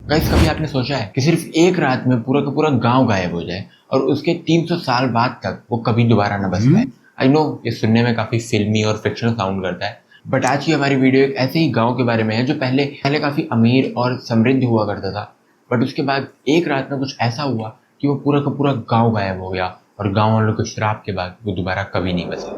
Guys, कभी आपने सोचा है कि सिर्फ एक रात में पूरा का पूरा गांव गायब हो जाए और उसके 300 साल बाद तक वो कभी दोबारा न बस पाए? आई नो ये सुनने में काफी फिल्मी और फिक्शनल साउंड करता है, बट आज की हमारी वीडियो एक ऐसे ही गांव के बारे में है जो पहले पहले काफी अमीर और समृद्ध हुआ करता था। बट उसके बाद एक रात में कुछ ऐसा हुआ कि वो पूरा का पूरा गांव गायब हो गया और गांव वालों के श्राप के बाद वो दोबारा कभी नहीं बसे।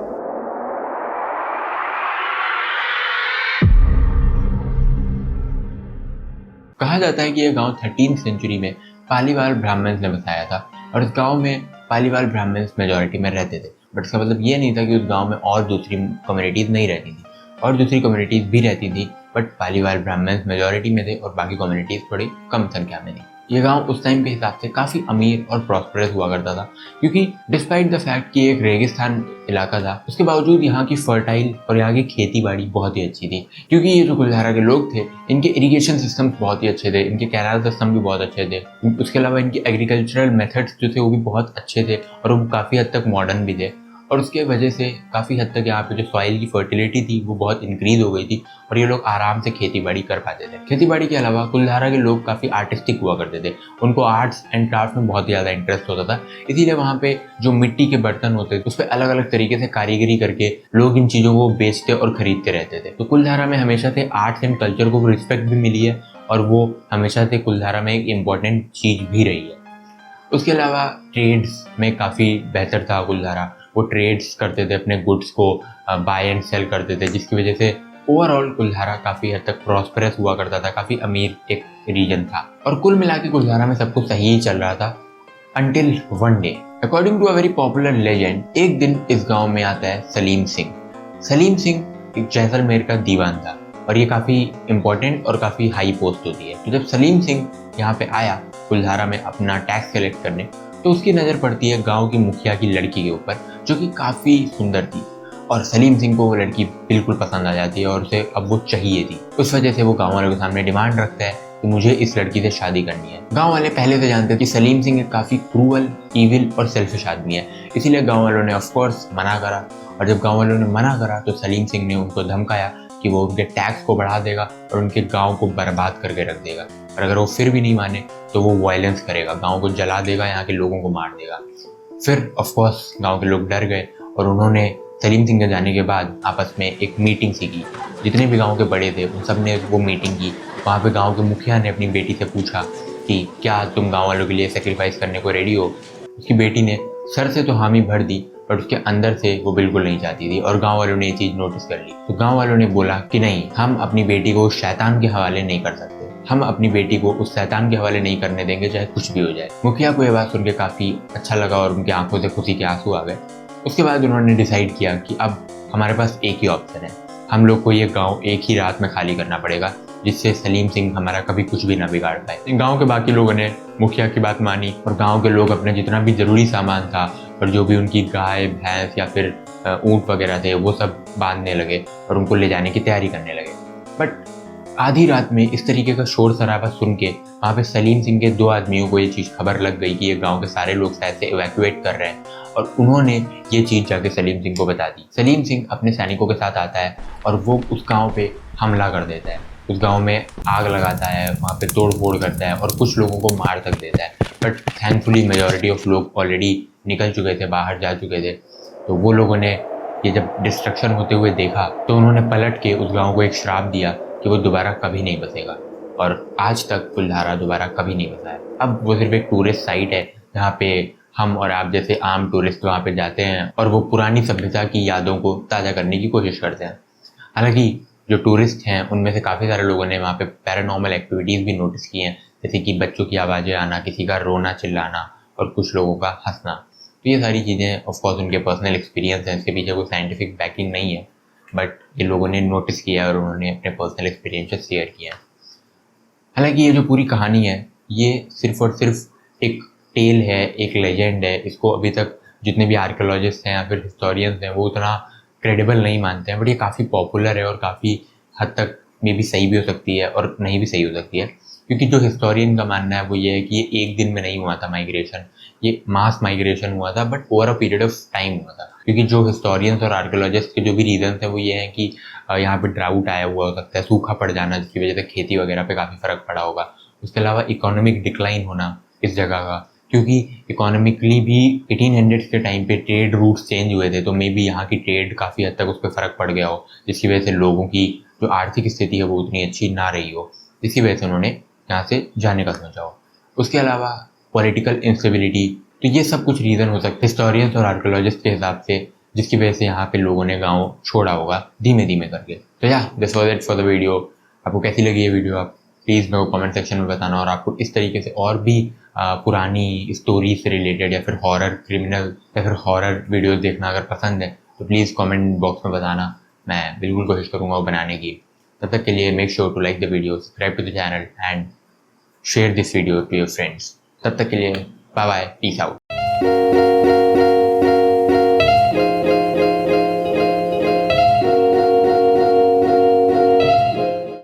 कहा जाता है कि यह गांव 13वीं सेंचुरी में पालीवाल ब्राह्मण्स ने बसाया था और इस गांव में पालीवाल ब्राह्मण्स मेजॉरिटी में रहते थे। बट इसका मतलब ये नहीं था कि उस गांव में और दूसरी कम्युनिटीज़ नहीं रहती थी, और दूसरी कम्युनिटीज़ भी रहती थी, बट पालीवाल ब्राह्मण्स मेजॉरिटी में थे और बाकी कम्युनिटीज़ थोड़ी कम संख्या में थी। ये गांव उस टाइम के हिसाब से काफ़ी अमीर और प्रॉस्परस हुआ करता था, क्योंकि डिस्पाइट द फैक्ट कि एक रेगिस्तान इलाका था, उसके बावजूद यहाँ की फर्टाइल और यहाँ की खेती बाड़ी बहुत ही अच्छी थी। क्योंकि ये जो कुलधारा के लोग थे, इनके इरिगेशन सिस्टम्स बहुत ही अच्छे थे, इनके कैनाल सिस्टम भी बहुत अच्छे थे, उसके अलावा इनकी एग्रीकल्चरल मेथड्स जो थे वो भी बहुत अच्छे थे और वो काफ़ी हद तक मॉडर्न भी थे। और उसके वजह से काफ़ी हद तक यहाँ पे जो सॉइल की फर्टिलिटी थी वो बहुत इंक्रीज हो गई थी और ये लोग आराम से खेती बाड़ी कर पाते थे। खेती बाड़ी के अलावा कुलधारा के लोग काफ़ी आर्टिस्टिक हुआ करते थे, उनको आर्ट्स एंड क्राफ्ट में बहुत ज़्यादा इंटरेस्ट होता था। इसीलिए वहाँ पे जो मिट्टी के बर्तन होते थे उस पर अलग अलग तरीके से कारीगरी करके लोग इन चीज़ों को बेचते और खरीदते रहते थे। तो कुलधारा में हमेशा से आर्ट्स एंड कल्चर को रिस्पेक्ट भी मिली है और वो हमेशा से कुलधारा में एक इम्पॉर्टेंट चीज़ भी रही है। उसके अलावा ट्रेड्स में काफ़ी बेहतर था कुलधारा। वो ट्रेड्स करते थे, अपने गुड्स को बाय एंड सेल करते थे, जिसकी वजह से ओवरऑल कुलधारा काफ़ी हद तक प्रॉस्परस हुआ करता था, काफ़ी अमीर एक रीजन था। और कुल मिला के कुलधारा में सब कुछ सही ही चल रहा था until one day. According to a very popular legend, एक दिन इस गांव में आता है सलीम सिंह। सलीम सिंह एक जैसलमेर का दीवान था और ये काफ़ी इंपॉर्टेंट और काफ़ी हाई पोस्ट होती है। तो जब सलीम सिंह यहाँ पे आया कुलधारा में अपना टैक्स कलेक्ट करने, तो उसकी नज़र पड़ती है गांव की मुखिया की लड़की के ऊपर, जो कि काफ़ी सुंदर थी और सलीम सिंह को वो लड़की बिल्कुल पसंद आ जाती है और उसे अब वो चाहिए थी। उस वजह से वो गांव वालों के सामने डिमांड रखता है कि मुझे इस लड़की से शादी करनी है। गांव वाले पहले से जानते थे कि सलीम सिंह एक काफ़ी क्रूअल, ईविल और सेल्फिश आदमी है, इसीलिए गांव वालों ने ऑफकोर्स मना करा। और जब गांव वालों ने मना करा तो सलीम सिंह ने उनको धमकाया कि वो उनके टैक्स को बढ़ा देगा और उनके गाँव को बर्बाद करके रख देगा, और अगर वो फिर भी नहीं माने तो वो वायलेंस करेगा, गाँव को जला देगा, यहाँ के लोगों को मार देगा। फिर ऑफकोर्स गांव के लोग डर गए और उन्होंने सलीम सिंह के जाने के बाद आपस में एक मीटिंग सी की। जितने भी गांव के बड़े थे उन सब ने वो मीटिंग की। वहाँ पे गांव के मुखिया ने अपनी बेटी से पूछा कि क्या तुम गांव वालों के लिए सेक्रीफाइस करने को रेडी हो। उसकी बेटी ने सर से तो हामी भर दी, पर उसके अंदर से वो बिल्कुल नहीं चाहती थी और गांव वालों ने ये चीज़ नोटिस कर ली। तो गांव वालों ने बोला कि नहीं, हम अपनी बेटी को शैतान के हवाले नहीं कर सकते, हम अपनी बेटी को उस शैतान के हवाले नहीं करने देंगे, चाहे कुछ भी हो जाए। मुखिया को यह बात सुन के काफ़ी अच्छा लगा और उनकी आंखों से खुशी के आंसू आ गए। उसके बाद उन्होंने डिसाइड किया कि अब हमारे पास एक ही ऑप्शन है, हम लोग को ये गांव एक ही रात में खाली करना पड़ेगा, जिससे सलीम सिंह हमारा कभी कुछ भी ना बिगाड़ पाए। गांव के बाकी लोगों ने मुखिया की बात मानी और गांव के लोग अपने जितना भी ज़रूरी सामान था और जो भी उनकी गाय भैंस या फिर ऊँट वगैरह थे वो सब बांधने लगे और उनको ले जाने की तैयारी करने लगे। बट आधी रात में इस तरीके का शोर शराबा सुन के वहाँ पे सलीम सिंह के दो आदमियों को ये चीज़ खबर लग गई कि ये गांव के सारे लोग शायद से इवैक्यूएट कर रहे हैं, और उन्होंने ये चीज़ जाके सलीम सिंह को बता दी। सलीम सिंह अपने सैनिकों के साथ आता है और वो उस गांव पे हमला कर देता है, उस गांव में आग लगाता है, वहाँ पे तोड़ फोड़ करता है और कुछ लोगों को मार तक देता है। बट थैंकफुली मेजॉरिटी ऑफ लोग ऑलरेडी निकल चुके थे, बाहर जा चुके थे। तो वो लोगों ने ये जब डिस्ट्रक्शन होते हुए देखा तो उन्होंने पलट के उस गाँव को एक श्राप दिया कि वो दोबारा कभी नहीं बसेगा, और आज तक कुलधारा दोबारा कभी नहीं बसा है। अब वो सिर्फ एक टूरिस्ट साइट है जहाँ पे हम और आप जैसे आम टूरिस्ट वहाँ पे जाते हैं और वो पुरानी सभ्यता की यादों को ताज़ा करने की कोशिश करते हैं। हालांकि जो टूरिस्ट हैं उनमें से काफ़ी सारे लोगों ने वहाँ पे पैरानॉर्मल एक्टिविटीज़ भी नोटिस की हैं, जैसे कि बच्चों की आवाज़ें आना, किसी का रोना चिल्लाना और कुछ लोगों का हंसना। तो ये सारी चीज़ें ऑफकोर्स उनके पर्सनल एक्सपीरियंस हैं, इसके पीछे कोई साइंटिफिक बैकिंग नहीं है, बट ये लोगों ने नोटिस किया और उन्होंने अपने पर्सनल एक्सपीरियंसेस शेयर किए हैं। हालांकि ये जो पूरी कहानी है ये सिर्फ और सिर्फ एक टेल है, एक लेजेंड है। इसको अभी तक जितने भी आर्कियोलॉजिस्ट हैं या फिर हिस्टोरियंस हैं वो उतना क्रेडिबल नहीं मानते हैं, बट ये काफ़ी पॉपुलर है और काफ़ी हद तक मे भी सही भी हो सकती है और नहीं भी सही हो सकती है। क्योंकि जो हिस्टोरियन का मानना है वो ये है कि ये एक दिन में नहीं हुआ था माइग्रेशन, ये मास माइग्रेशन हुआ था, but over a period of time हुआ था। क्योंकि जो हिस्टोरियंस और आर्कियोलॉजिस्ट के जो भी रीजन है वो ये है कि यहाँ पे ड्राउट आया हुआ हो सकता है, सूखा पड़ जाना, जिसकी वजह से खेती वगैरह पे काफ़ी फ़र्क पड़ा होगा, उसके अलावा इकोनॉमिक डिक्लाइन होना इस जगह का, क्योंकि इकोनॉमिकली भी 1800 के टाइम पे ट्रेड रूट्स चेंज हुए थे, तो मे बी यहाँ की ट्रेड काफ़ी हद तक उस पर फ़र्क पड़ गया हो, जिसकी वजह से लोगों की जो आर्थिक स्थिति है वो उतनी अच्छी ना रही हो, जिसकी वजह से उन्होंने यहाँ से जाने का सोचा हो। उसके अलावा पॉलिटिकल इंस्टेबिलिटी, तो ये सब कुछ रीज़न हो सकते हैं हिस्टोरियंस और आर्कोलॉजिस्ट के हिसाब से, जिसकी वजह से यहाँ पे लोगों ने गाँव छोड़ा होगा धीमे धीमे करके। तो या this was it for the video. आपको कैसी लगी ये वीडियो, आप प्लीज़ मेरे को कमेंट सेक्शन में बताना, और आपको इस तरीके से और भी पुरानी स्टोरी से रिलेटेड या फिर हॉरर, क्रिमिनल या फिर हॉरर वीडियोस देखना अगर पसंद है तो प्लीज़ कमेंट बॉक्स में बताना, मैं बिल्कुल कोशिश करूँगा वो बनाने की। तब तक के लिए make sure to like the video, subscribe to the channel and share this video to your friends. तब तक के लिए बाय बाय, पीस आउट।